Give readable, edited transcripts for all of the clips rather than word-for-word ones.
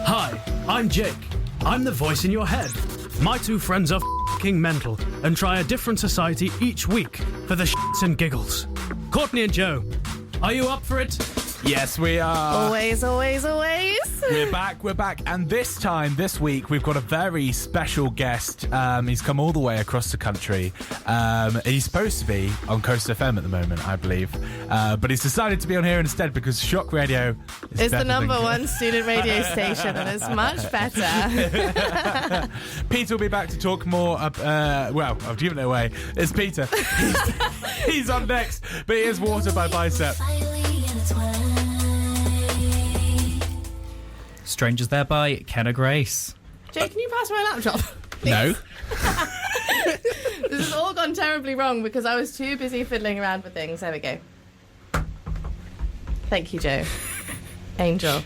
Hi, I'm Jake. I'm the voice in your head. My two friends are f***ing mental and try a different society each week for the shits and giggles. Courtney and Joe, are you up for it? Yes, we are. Always. We're back. And this week, we've got a very special guest. He's come all the way across the country. He's supposed to be on Coast FM at the moment, I believe. But he's decided to be on here instead because Shock Radio is It's the number one student radio station and it's much better. Peter will be back to talk more. Well, I've given it away. It's Peter. He's on next, but he is Water by Bicep. Strangers There by Kenna Grace. Jake, can you pass my laptop? No. This has all gone terribly wrong because I was too busy fiddling around with things. There we go. Thank you, Joe. Angel.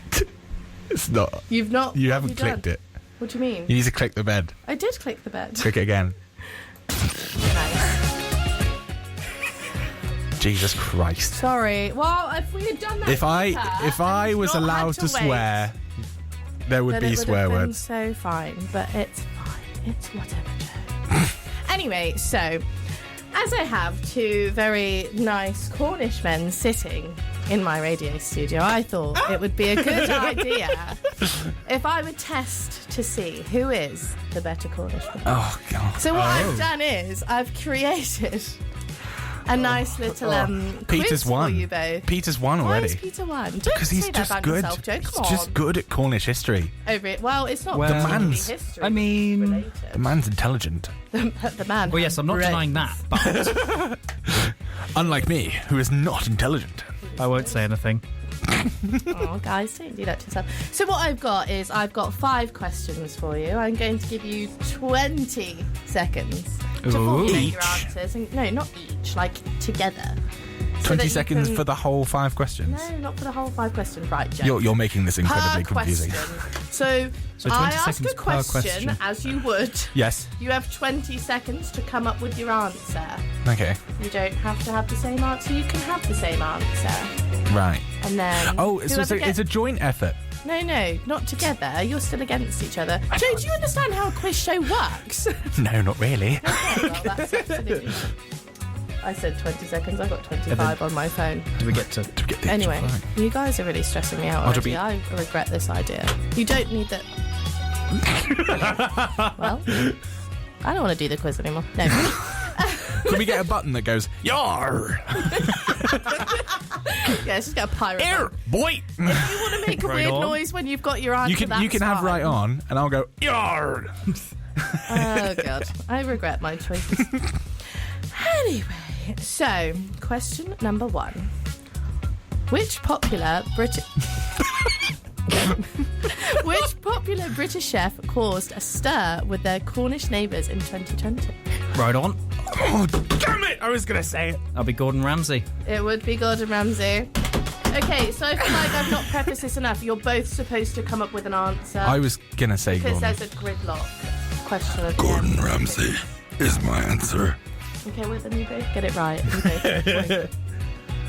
It's not. You've not. You haven't clicked it. What do you mean? You need to click the bed. I did click the bed. Click it again. Nice. Jesus Christ. Sorry. Well, if we had done that, If I was allowed to swear, there would be swear words. So fine, but it's fine. It's whatever, Joe. Anyway, so as I have two very nice Cornish men sitting in my radio studio, I thought it would be a good idea if I would test to see who is the better Cornishman. Oh God. So what I've done is I've created a nice little Peter's quiz won. for you both. Peter's won Why already. has Peter won? Don't Because he's say that just about good. yourself, Joe. Come He's just good at Cornish history. Over it. Well, it's not Well, particularly man's- history. I mean- related. The man's intelligent. the man. Well, yes, I'm not brains. denying that, but Unlike me, who is not intelligent. I won't say anything. Oh, guys, don't do that to yourself. So what I've got is I've got 5 questions for you. I'm going to give you 20 seconds to formulate your Each? answers. And, no, not each, like together. So 20 that you seconds can- for the whole 5 questions. No, not for the whole 5 questions. Right, Joe. You're making this incredibly Per confusing. question. So, So I 20 ask seconds a per question, question. as you would. Yes. You have 20 seconds to come up with your answer. Okay. You don't have to have the same answer. You can have the same answer. Right. And then... Oh, so it's a joint effort. No, not together. You're still against each other. Joe, do you understand how a quiz show works? No, not really. Okay, well, that's absolutely... I said 20 seconds. I've got 25 on my phone. Do we get to... Anyway, you guys are really stressing me out Oh, to already. be- I regret this idea. You don't need the... Well, I don't want to do the quiz anymore. No. Can we get a button that goes, Yar! Yeah, it's just got a pirate. Here, boy! If you want to make a Right weird on. noise when you've got your answer, You can have fine. right on, and I'll go, Yar! Oh, God. I regret my choices. Anyway, so, question number 1. Which popular British chef caused a stir with their Cornish neighbours in 2020? Right on. Oh, damn it! I was going to say it. I'll be Gordon Ramsay. It would be Gordon Ramsay. Okay, so I feel like I've not prefaced this enough. You're both supposed to come up with an answer. I was going to say because Gordon. there's a gridlock question at the Gordon end. Ramsay is my answer. Okay, well then you both get it right. You both get the point.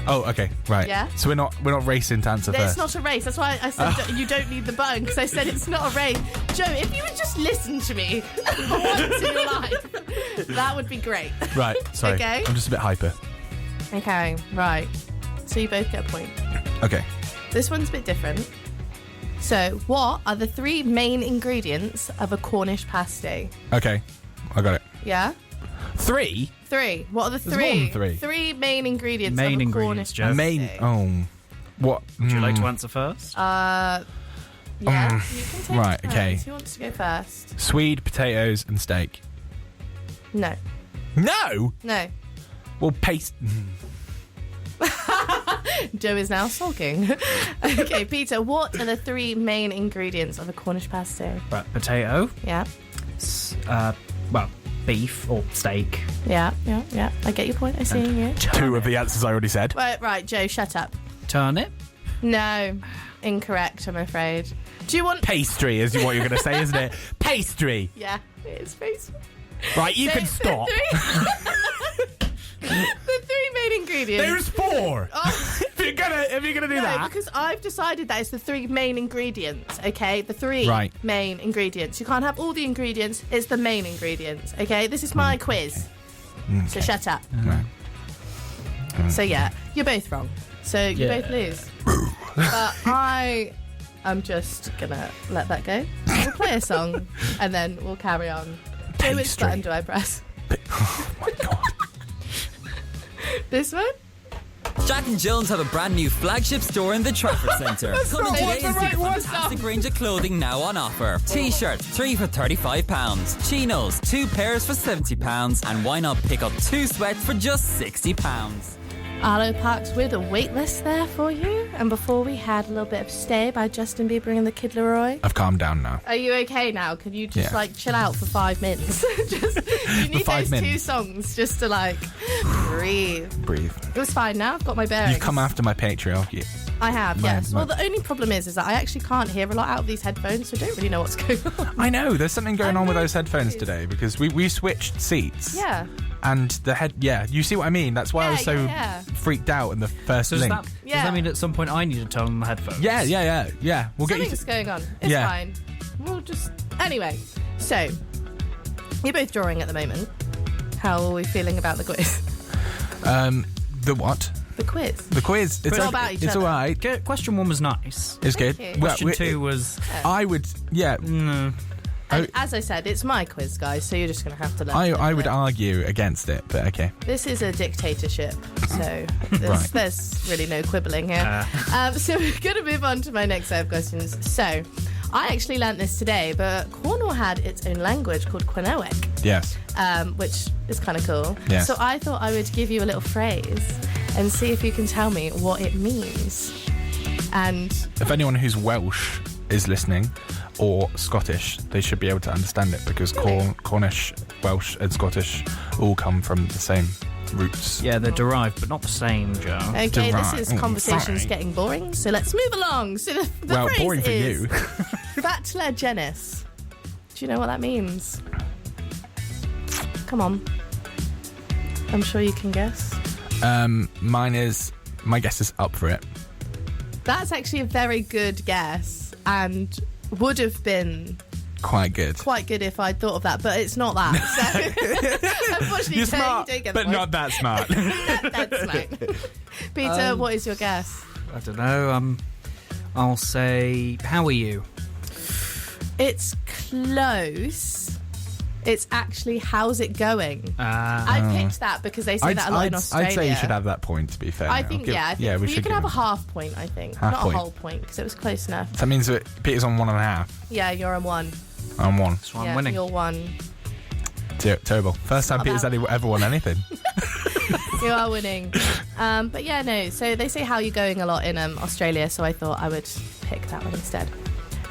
Oh, okay, right. Yeah? So we're not racing to answer It's first. not a race. That's why I said you don't need the button, because I said it's not a race. Joe, if you would just listen to me for once in your life, that would be great. Right, sorry. Okay. I'm just a bit hyper. Okay, right. So you both get a point. Okay. This one's a bit different. So, what are the 3 main ingredients of a Cornish pasty? Okay. I got it. Yeah? 3? 3. What are the There's 3? more than 3. 3 main ingredients Main of a ingredients, Cornish Joe. pasty. What? Would you like to answer first? Yeah, you can take right, turns. okay. Who wants to go first? Swede, potatoes, and steak. No. No! No. Well, paste. Joe is now sulking. Okay, Peter, what are the 3 main ingredients of a Cornish pasty? Right, potato. Yeah. Well, beef or steak. Yeah. I get your point. I see you. 2 of the answers I already said. Right, Joe, shut up. Turnip. No. Incorrect, I'm afraid. Do you want... Pastry is what you're going to say, isn't it? Pastry. Yeah, it is pastry. Right, you can stop. more. if you're gonna do No, that. because I've decided that it's the 3 main ingredients, okay? The 3 Right. main ingredients. You can't have all the ingredients, it's the main ingredients, okay? This is my quiz. So shut up. Right. So yeah, you're both wrong. So you both lose. But I am just gonna let that go. We'll play a song and then we'll carry on. So which Pastry. button do I press? Oh my god. This one? Jack and Jones have a brand new flagship store in the Trafford Centre. Coming today the is right the one. fantastic range of clothing now on offer. T-shirts, 3 for £35. Chinos, 2 pairs for £70. And why not pick up 2 sweats for just £60? Arlo Parks with a wait list there for you. And before we had a little bit of Stay by Justin Bieber and the Kid Laroi. I've calmed down now. Are you okay now? Can you just Yeah. chill out for 5 minutes? You need 5 those 2 minutes. songs just to breathe. Breathe. It was fine now. I've got my bearings. You've come after my patriarchy. I have, My- yes. my- Well, the only problem is that I actually can't hear a lot out of these headphones, so I don't really know what's going on. I know, there's something going I'm on with really those headphones confused. today because we switched seats. Yeah. And the head, you see what I mean? That's why I was so Yeah. freaked out in the first So does link. that, does Yeah. that mean at some point I need to turn on the headphones? Yeah. We'll get you. Something's going on. It's Yeah. fine. We'll just... Anyway, so, you're both drawing at the moment. How are we feeling about the quiz? The what? The quiz. The quiz. It's All okay. about each It's other. all right. Question 1 was nice. It's Thank good. you. Well, Question 2 was... I would, And as I said, it's my quiz, guys, so you're just going to have to learn. I would argue against it, but okay. This is a dictatorship, so Right. there's really no quibbling here. So we're going to move on to my next set of questions. So I actually learnt this today, but Cornwall had its own language called Quinoic, Yes. which is kind of cool. Yes. So I thought I would give you a little phrase and see if you can tell me what it means. And If anyone who's Welsh is listening, or Scottish, they should be able to understand it because Cornish, Welsh, and Scottish all come from the same roots. Yeah, they're derived, but not the same, Joe. okay, Right. this is conversations Sorry. getting boring, so let's move along. So the Well, phrase boring for is you. Fatler genus. Do you know what that means? Come on. I'm sure you can guess. My guess is up for it. That's actually a very good guess and would have been Quite good. quite good if I'd thought of that, but it's not that. So unfortunately, You're Joe, smart, you don't get the but point. not that smart. That's right. Peter, what is your guess? I don't know. I'll say, how are you? It's close. It's actually how's it going? I picked that because they say that a lot in Australia. I'd say you should have that point, to be fair. I think, I think we you should can give have a him- half point, I think. Half Not point. a whole point, because it was close enough. That means that Peter's on 1.5. Yeah, you're on 1. I'm 1. So Yeah, I'm winning. you're 1. Terrible. First time not Peter's about- ever won anything. You are winning. But yeah, no. So they say how you're going a lot in Australia, so I thought I would pick that one instead.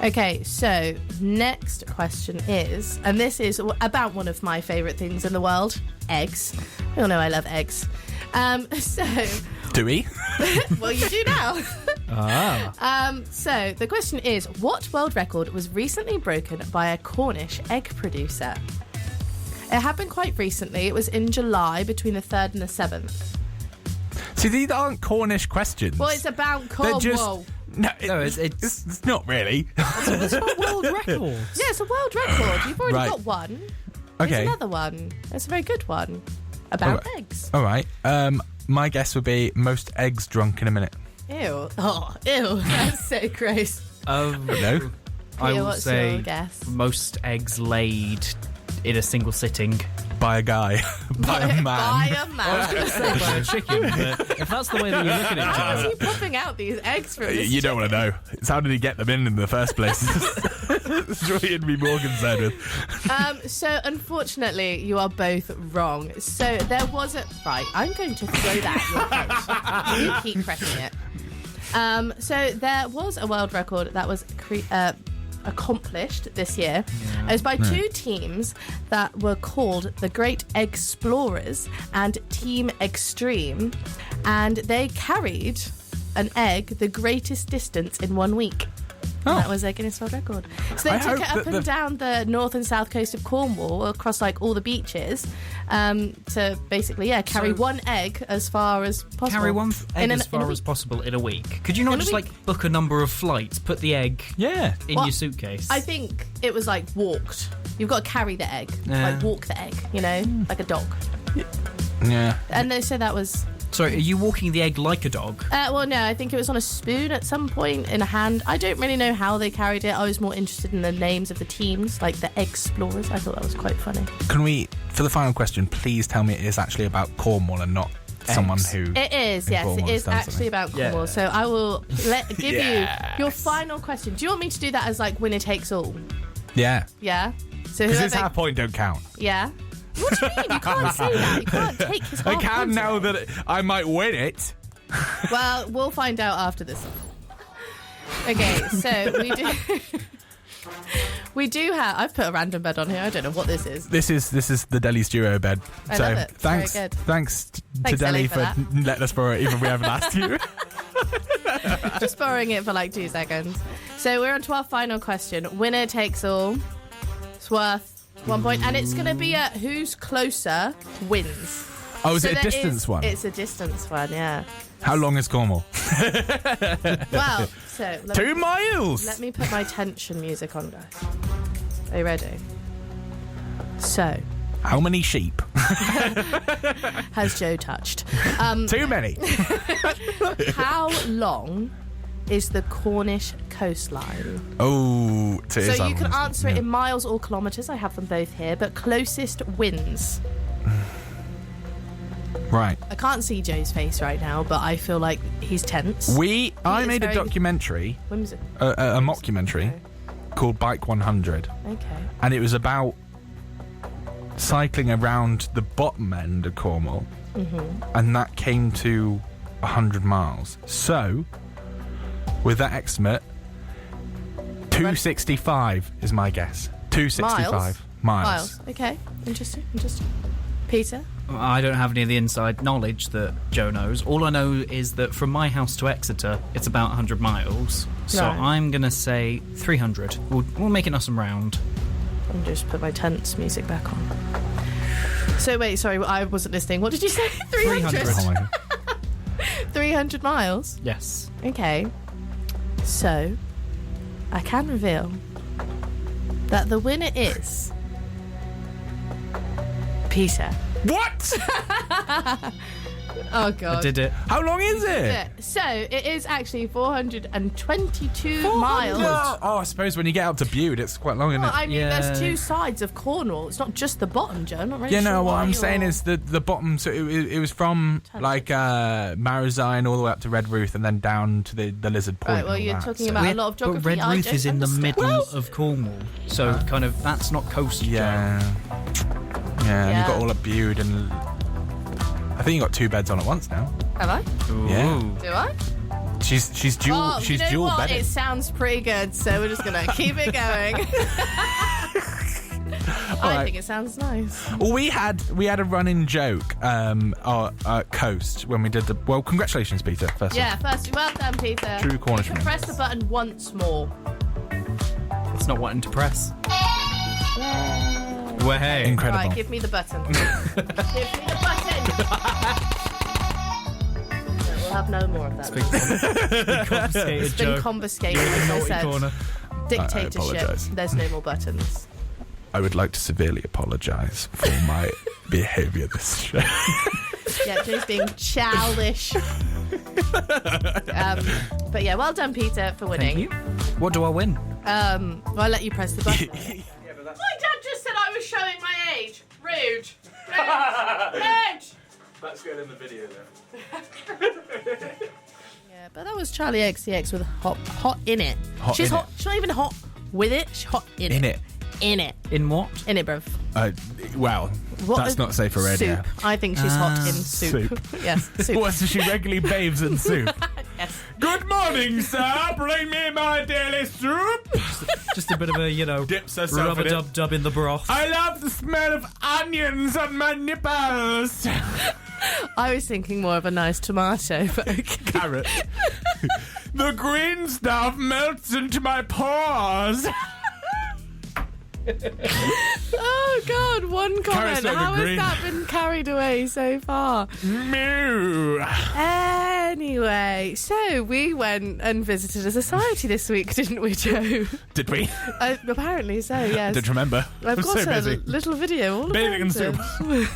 Okay, so next question is, and this is about one of my favourite things in the world, eggs. We all know I love eggs. So, Do we? well, you do now. So the question is, what world record was recently broken by a Cornish egg producer? It happened quite recently. It was in July between the 3rd and the 7th. See, these aren't Cornish questions. Well, it's about They're Cornwall. just... No, No, it's- it's not really. World record. Yeah, it's a world record. You've already Right. got one. Okay. There's another one. It's a very good one. About Alright. eggs. All right. My guess would be most eggs drunk in a minute. Ew. Oh, ew. That's so gross. No. I Peter, will what's say your guess? most eggs laid in a single sitting. By a guy. By a man. By a man. By a chicken, but if that's the way that you look at it, How is Joe. he popping out these eggs from this You don't want to know. It's how did he get them in the first place? That's what you'd be more concerned with. So, unfortunately, you are both wrong. So, there was a... Right, I'm going to throw that at your face. You keep pressing it. So, there was a world record that was accomplished this year. It was by two teams that were called the Great Explorers and Team Extreme. And they carried an egg the greatest distance in 1 week. And that was their Guinness World Record. So they I took hope it up that and down the north and south coast of Cornwall, across like all the beaches, to basically carry one egg as far as possible. Carry one egg In as a far week. as possible in a week. Could you not In a just week. like book a number of flights, put the egg Yeah. in Well, your suitcase? I think it was like walked. You've got to carry the egg, like walk the egg, like a dog. Yeah. And they said that was. Sorry, are you walking the egg like a dog? Well, no, I think it was on a spoon at some point in a hand. I don't really know how they carried it. I was more interested in the names of the teams, like the Explorers. I thought that was quite funny. Can we, for the final question, please tell me it is actually about Cornwall and not someone who... It is, in yes, Cornwall it has is done actually something. about Cornwall. Yeah. So I will give Yes. you your final question. Do you want me to do that as like winner takes all? Yeah. Yeah. So Because his whoever, half point don't count. yeah. What do you mean? You can't say that. You can't take his I half can point now away. that I might win it. Well, we'll find out after this. Okay, so we do have. I've put a random bed on here. I don't know what this is. This is the Deli's duo bed. I so love it. It's very good. thanks to Thanks, Deli Ellie, for for that. letting us borrow it, even if we haven't asked you. Just borrowing it for like 2 seconds. So we're on to our final question. Winner takes all. It's worth 1 point, and it's going to be a who's closer wins. Oh, is So it a there distance one? It's a distance one, yeah. How long is Cornwall? Well, so 2 miles. let me put my tension music on, guys. Are you ready? So, How many sheep? has Joe touched? Too many. How long is the Cornish coastline? Oh, it is So you can island, answer yeah. it in miles or kilometres. I have them both here, but closest wins. Right. I can't see Joe's face right now, but I feel like he's tense. I is made a very- documentary, Whimsical. a mockumentary, called Bike 100, Okay. and it was about cycling around the bottom end of Cornwall, and that came to 100 miles. So, with that estimate, 265 is my guess. 265 miles. Okay. Interesting. Peter? I don't have any of the inside knowledge that Joe knows. All I know is that from my house to Exeter, it's about 100 miles. So Right. I'm going to say 300. We'll make it nice and round. I'll just put my tense music back on. So wait, sorry, I wasn't listening. What did you say? 300? 300. Oh my God. 300 miles? Yes. Okay. So, I can reveal that the winner is Peter. What? Oh god. I did it. How long is it? Yeah. So it is actually 422 miles. Oh, I suppose when you get up to Bude, it's quite long, isn't Well, it? I mean, Yeah. there's 2 sides of Cornwall. It's not just the bottom, Joe. I'm not really Yeah, sure no, what why I'm saying you're- is the bottom, so it was from like Marizine all the way up to Redruth and then down to the Lizard Point. Right, well, and all you're that, talking so- about a lot of geography. But I Redruth don't is in the understand. middle of Cornwall. So kind of, that's not coast, Yeah. Yeah, and Yeah. you got all at Bude and I think you got 2 beds on at once now. Have I? Joe. Yeah. Ooh. Do I? She's dual Oh, she's you know dual what? bedded. It sounds pretty good, so we're just gonna keep it going. I think it sounds nice. Well, we had a running joke Coast when we did the congratulations Peter first Yeah, off. firstly, well done, Peter. True Cornishman. You can press the button once more. It's not wanting to press. Well, hey. Incredible. Right, give me the button. Give me the button. No, we'll have no more of that. Confiscated, It's been Joe. confiscated, as I Naughty said. corner. Dictatorship. apologise. There's no more buttons. I would like to severely apologise for my behaviour this show. Yeah, Joe's being childish. But yeah, well done, Peter, for winning. Thank you. What do I win? Well, I'll let you press the button. My dad just said I was showing my age. Rude. Rude. That's good in the video then. Yeah, but that was Charlie XCX with hot in it. Hot She's in hot. She's not even hot with it. She's hot in In it. it. In it. In what? In it, bruv. Well, What that's is- not safe for radio. Soup. I think she's hot in soup. Yes, soup. What, so she regularly bathes in soup? Yes. Good morning, sir. Bring me my daily soup. Just a bit of a, Dips herself in it. rub-a-dub-dub in the broth. I love the smell of onions on my nipples. I was thinking more of a nice tomato, but okay. Carrot. The green stuff melts into my pores. Oh God! One comment. Carousel How has green. that been carried away so far? Moo. Anyway, so we went and visited a society this week, didn't we, Joe? Did we? Apparently so. Yes. Didn't remember. I've I'm got so a busy. little video all Bathing in about soup. it.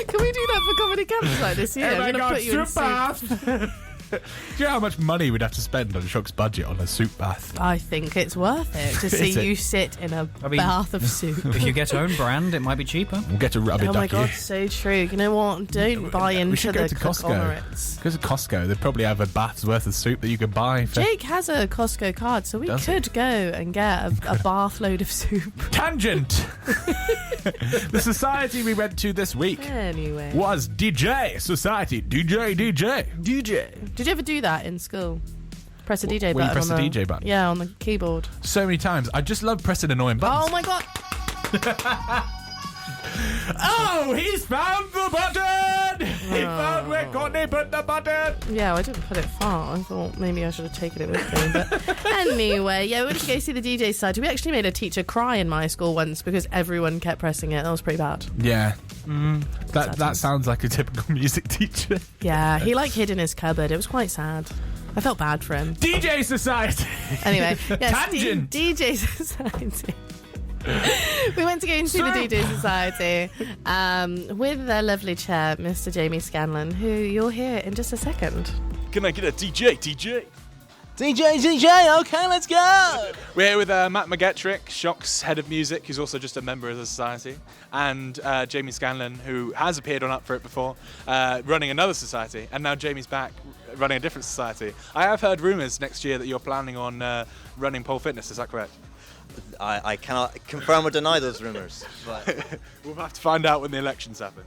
Can we do that for Comedy Campsite this year? Oh my I'm going God, to put you in soup bath. Do you know how much money we'd have to spend on Chuck's budget on a soup bath? I think it's worth it to Is see it? you sit in a I mean- bath of soup. If you get own brand, it might be cheaper. We'll get a rubber Oh ducky. my God, so true. You know what? Don't buy We into should go the to Costco. conglomerates. Go to Costco. They probably have a bath's worth of soup that you can buy. For Jake has a Costco card, so we Does could go and get a bath load of soup. Tangent. The society we went to this week Anyway. was DJ Society. DJ. Did you ever do that in school? Press a DJ Where you button. press on the the DJ button? Yeah, on the keyboard. So many times. I just love pressing annoying buttons. Oh my God! Oh, he's found the button! He found where Courtney put the button! Yeah, I didn't put it far. I thought maybe I should have taken it with me. But anyway, yeah, we went to go see the DJ Society. We actually made a teacher cry in my school once because everyone kept pressing it. That was pretty bad. Yeah. That sounds like a typical music teacher. Yeah, he hid in his cupboard. It was quite sad. I felt bad for him. DJ Society! Anyway, yes, Tangent. DJ Society. We went to go and see the DJ Society with their lovely chair, Mr. Jamie Scanlon, who you'll hear in just a second. Can I get a DJ? DJ, okay, let's go! We're here with Matt McGettrick, Shock's head of music, who's also just a member of the society, and Jamie Scanlon, who has appeared on Up For It before, running another society, and now Jamie's back running a different society. I have heard rumours next year that you're planning on running Pole Fitness, is that correct? I cannot confirm or deny those rumours, but We'll have to find out when the elections happen.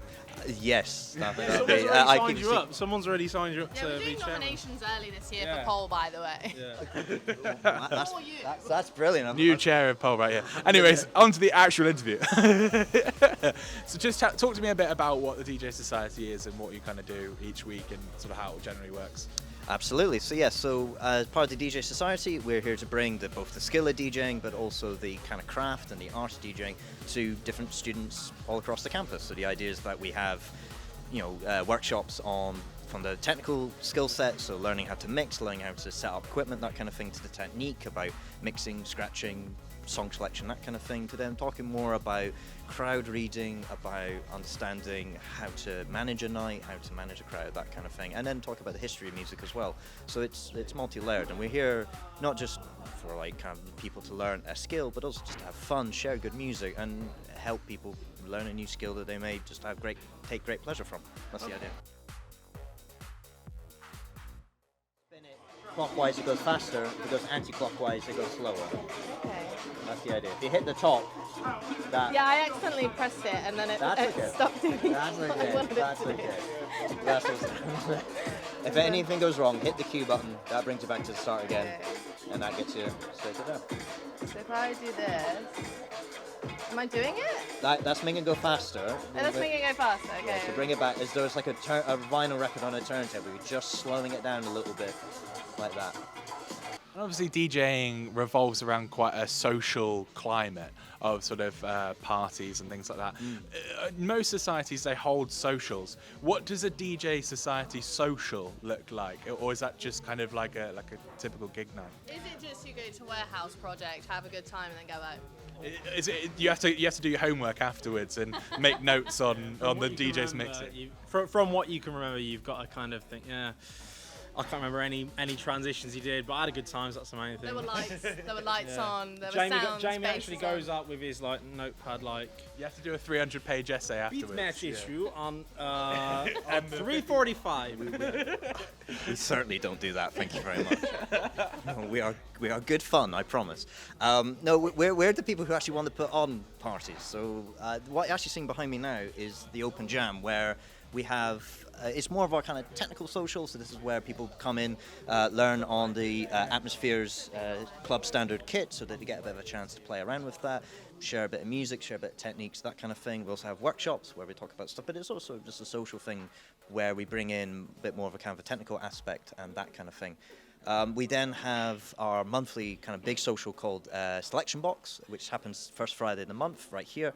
yes, Someone's already signed you up. Someone's already signed you up to be chairman. early this year for Pole, by the way. That's brilliant. New chair of Pole, right here. Anyways, on to the actual interview. So just talk to me a bit about what the DJ Society is and what you kind of do each week and sort of how it generally works. Absolutely. So as part of the DJ Society, we're here to bring both the skill of DJing, but also the kind of craft and the art of DJing to different students all across the campus. So the idea is that we have, workshops from the technical skill set, so learning how to mix, learning how to set up equipment, that kind of thing, to the technique about mixing, scratching, song selection, that kind of thing, to then talking more about crowd reading, about understanding how to manage a night, how to manage a crowd, that kind of thing, and then talk about the history of music as well. So it's multi-layered, and we're here not just for kind of people to learn a skill, but also just to have fun, share good music, and help people learn a new skill that they may just take great pleasure from. That's the idea. Clockwise it goes faster, if it goes anti-clockwise it goes slower. Okay. That's the idea. If you hit the top, that... Yeah, I accidentally pressed it and then it okay. stopped doing That's what I okay. wanted That's it to okay. do. That's what's If anything goes wrong, hit the Q button. That brings you back to the start again, and that gets you straight to there. So if I do this, am I doing it? That's making it go faster. Oh, that's making it go faster. Okay. To bring it back, as though it's like a vinyl record on a turntable. You're just slowing it down a little bit, like that. And obviously DJing revolves around quite a social climate of sort of parties and things like that. Most societies, they hold socials. What does a DJ Society social look like? Or is that just kind of like a typical gig night? Is it just you go to warehouse project, have a good time, and then go out? Is it you have to do your homework afterwards and make notes on the DJ's mixing? From what you can remember, you've got to kind of think, yeah. I can't remember any transitions he did, but I had a good time. So that's the main thing. There were lights on. There Jamie, were sounds. Jamie actually basses on. goes up with his notepad You have to do a 300-page essay afterwards. beat match issue on 3:45. We certainly don't do that. Thank you very much. No, we are good fun, I promise. No, we're the people who actually want to put on parties. So what you're actually seeing behind me now is the open jam, where We have it's more of our kind of technical social, so this is where people come in, learn on the Atmosphere's club standard kit, so that they get a bit of a chance to play around with that, share a bit of music, share a bit of techniques, that kind of thing. We also have workshops where we talk about stuff, but it's also just a social thing where we bring in a bit more of a kind of a technical aspect and that kind of thing. We then have our monthly kind of big social called Selection Box, which happens first Friday of the month right here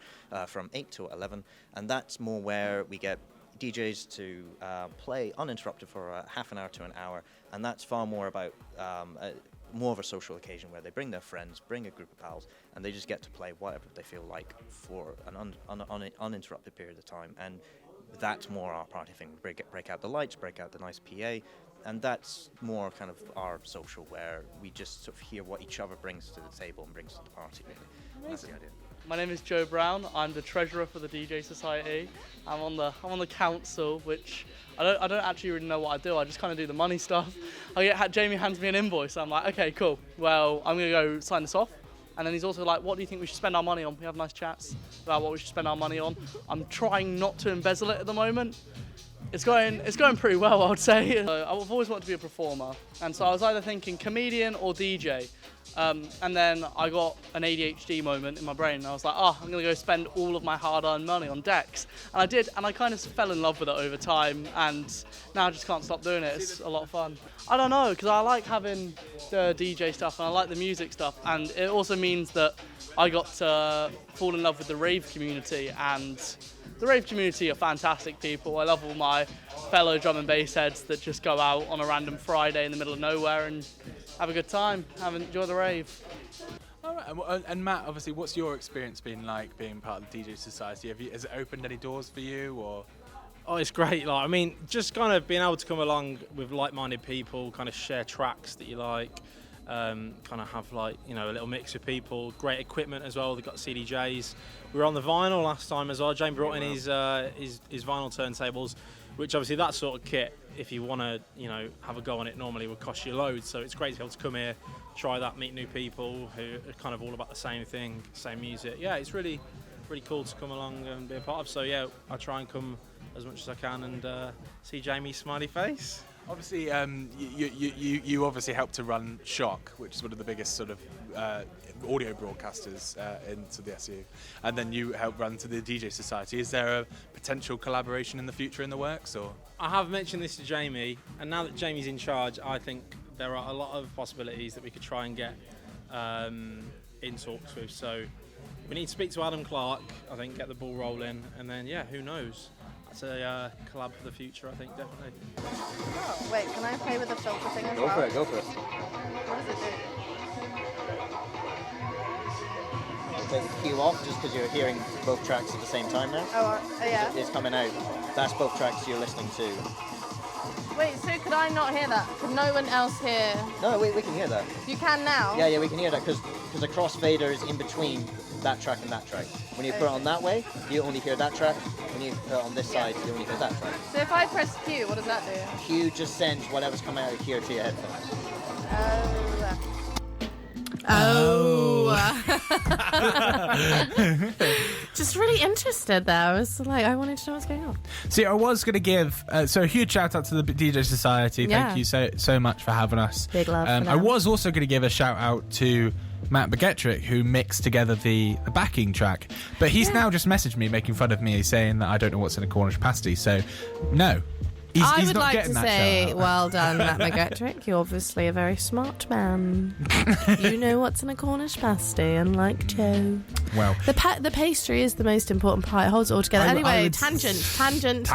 from 8 to 11, and that's more where we get DJs to play uninterrupted for half an hour to an hour, and that's far more about more of a social occasion where they bring their friends, bring a group of pals, and they just get to play whatever they feel like for an uninterrupted period of time. And that's more our party thing. We break out the lights, break out the nice PA, and that's more kind of our social, where we just sort of hear what each other brings to the table and brings to the party, really. That's the idea. My name is Joe Brown. I'm the treasurer for the DJ Society. I'm on the council, which I don't actually really know what I do. I just kind of do the money stuff. Jamie hands me an invoice. I'm like, okay, cool. Well, I'm gonna go sign this off. And then he's also like, what do you think we should spend our money on? We have nice chats about what we should spend our money on. I'm trying not to embezzle it at the moment. It's going pretty well, I would say. I've always wanted to be a performer, and so I was either thinking comedian or DJ. And then I got an ADHD moment in my brain, and I was like, I'm going to go spend all of my hard-earned money on decks. And I did, and I kind of fell in love with it over time, and now I just can't stop doing it. It's a lot of fun. I don't know, because I like having the DJ stuff, and I like the music stuff, and it also means that I got to fall in love with the rave community, and the rave community are fantastic people. I love all my fellow drum and bass heads that just go out on a random Friday in the middle of nowhere and have a good time, enjoy the rave. All right, and Matt, obviously, what's your experience been like being part of the DJ Society? Has it opened any doors for you, or? Oh, it's great. Like, I mean, just kind of being able to come along with like-minded people, kind of share tracks that you like, kind of have like, you know, a little mix of people. Great equipment as well. They've got CDJs. We were on the vinyl last time as well. James brought in his vinyl turntables, which obviously that sort of kit, if you want to, you know, have a go on it, normally would cost you loads. So it's great to be able to come here, try that, meet new people who are kind of all about the same thing, same music. Yeah, it's really, really cool to come along and be a part of. So yeah, I try and come as much as I can and see Jamie's smiley face. Obviously, you obviously helped to run Shock, which is one of the biggest sort of audio broadcasters into the SU, and then you helped run to the DJ Society. Is there a potential collaboration in the future in the works, or? I have mentioned this to Jamie, and now that Jamie's in charge, I think there are a lot of possibilities that we could try and get in talks with. So we need to speak to Adam Clark, I think, get the ball rolling, and then yeah, who knows? That's a collab for the future, I think, definitely. Oh, wait, can I play with the filter thing as Go well? for it, go for it. What does it do? Take the cue off just because you're hearing both tracks at the same time now. Oh, yeah. It's coming out. That's both tracks you're listening to. Wait, so could I not hear that? Could no one else hear? No, we can hear that. You can now? Yeah, we can hear that because the crossfader is in between that track and that track. When you put it on that way, you only hear that track. When you put it on this side, you only hear that track. So if I press Q, what does that do? Q just sends whatever's coming out of here to your headphones. Just really interested there. I was like, I wanted to know what's going on. See, I was going to give so a huge shout out to the DJ Society. Yeah. Thank you so much for having us. Big love for I them. was also going to give a shout out to Matt Begetrick, who mixed together the backing track, but he's now just messaged me making fun of me, saying that I don't know what's in a Cornish pasty. So no. I He's would not like getting to that say, shout out. well done, Matt McGettrick. You're obviously a very smart man. You know what's in a Cornish pasty, unlike Joe. Well, the pastry is the most important part. It holds it all together. I Anyway, would tangent. Tangent.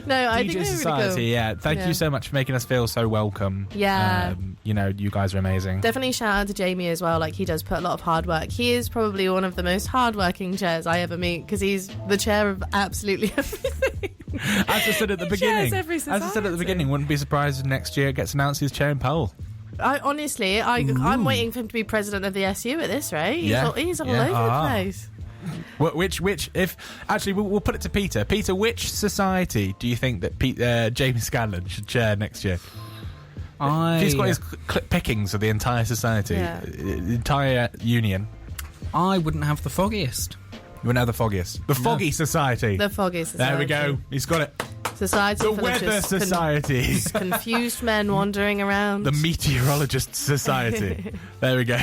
No, I think DJ they're Society, really cool. yeah. Thank you so much for making us feel so welcome. Yeah. You know, you guys are amazing. Definitely shout out to Jamie as well. Like, he does put a lot of hard work. He is probably one of the most hardworking chairs I ever meet because he's the chair of absolutely everything. As I said at the beginning, wouldn't be surprised if next year it gets announced he's chairing Powell. I'm waiting for him to be president of the SU at this rate. He's all over the place. Which, if actually, we'll put it to Peter. Peter, which society do you think that Jamie Scanlon should chair next year? He's got his pickings of the entire society, the entire union. I wouldn't have the foggiest. You want to know the foggiest? The Foggy Society. The Foggy Society. There we go. He's got it. Society The full of Weather just Society. confused men wandering around. The Meteorologist Society. There we go.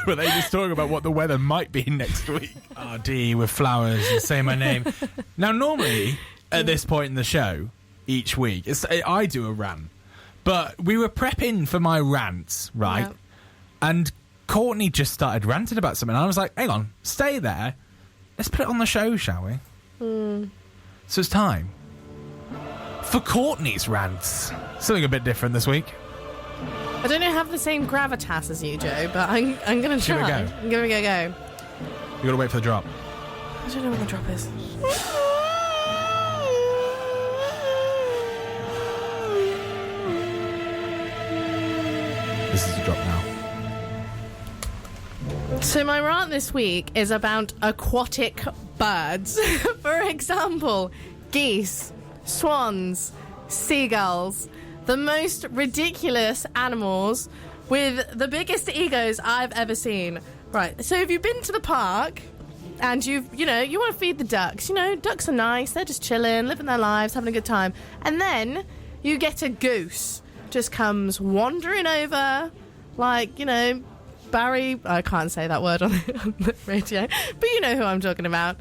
Where they just talk about what the weather might be next week. Oh, D with flowers and say my name. Now, normally, at this point in the show, each week, I do a rant. But we were prepping for my rants, right? Yep. And Courtney just started ranting about something. And I was like, hang on, stay there. Let's put it on the show, shall we? So it's time for Courtney's rants. Something a bit different this week. I don't have the same gravitas as you, Joe, but I'm going to try. Give it a go. I'm going to go. You got to wait for the drop. I don't know what the drop is. This is the drop now. So my rant this week is about aquatic birds. For example, geese, swans, seagulls, the most ridiculous animals with the biggest egos I've ever seen. Right, so if you've been to the park and you want to feed the ducks, ducks are nice, they're just chilling, living their lives, having a good time. And then you get a goose, just comes wandering over, like, Barry, I can't say that word on the radio, but you know who I'm talking about.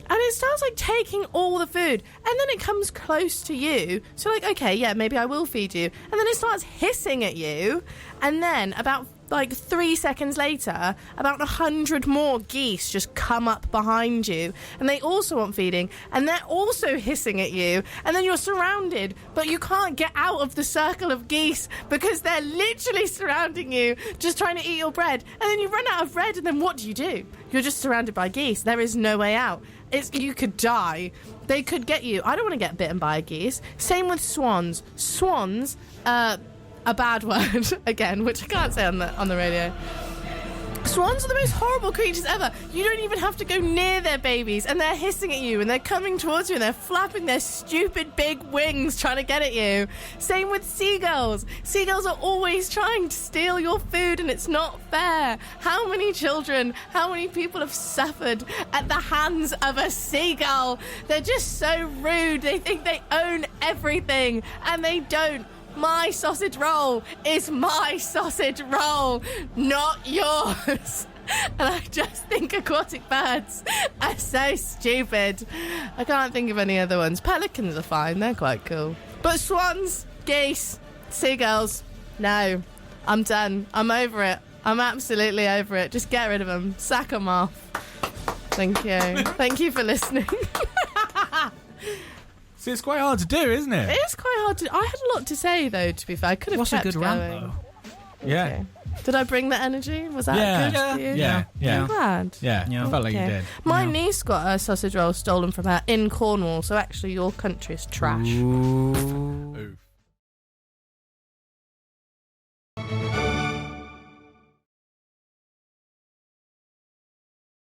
And it starts taking all the food, and then it comes close to you. So okay, yeah, maybe I will feed you. And then it starts hissing at you, and then about 3 seconds later, about 100 more geese just come up behind you, and they also want feeding, and they're also hissing at you, and then you're surrounded, but you can't get out of the circle of geese because they're literally surrounding you, just trying to eat your bread, and then you run out of bread, and then what do? You're just surrounded by geese. There is no way out. You could die. They could get you. I don't want to get bitten by a geese. Same with swans. Swans, a bad word again, which I can't say on the radio. Swans are the most horrible creatures ever. You don't even have to go near their babies, and they're hissing at you, and they're coming towards you, and they're flapping their stupid big wings trying to get at you. Same with seagulls. Seagulls are always trying to steal your food, and it's not fair. How many children, how many people have suffered at the hands of a seagull? They're just so rude. They think they own everything, and they don't. My sausage roll is my sausage roll, not yours. And I just think aquatic birds are so stupid. I can't think of any other ones. Pelicans are fine, they're quite cool. But swans, geese, seagulls, no. I'm done. I'm over it. I'm absolutely over it. Just get rid of them. Sack them off. Thank you. Thank you for listening. See, it's quite hard to do, isn't it? It is quite hard to... I had a lot to say, though, to be fair. I could have kept going. What's a good rant, though? Yeah. Okay. Did I bring the energy? Was that good for you? Yeah. I'm glad. Yeah. I felt like you did. My niece got a sausage roll stolen from her in Cornwall, so actually your country's trash. Ooh.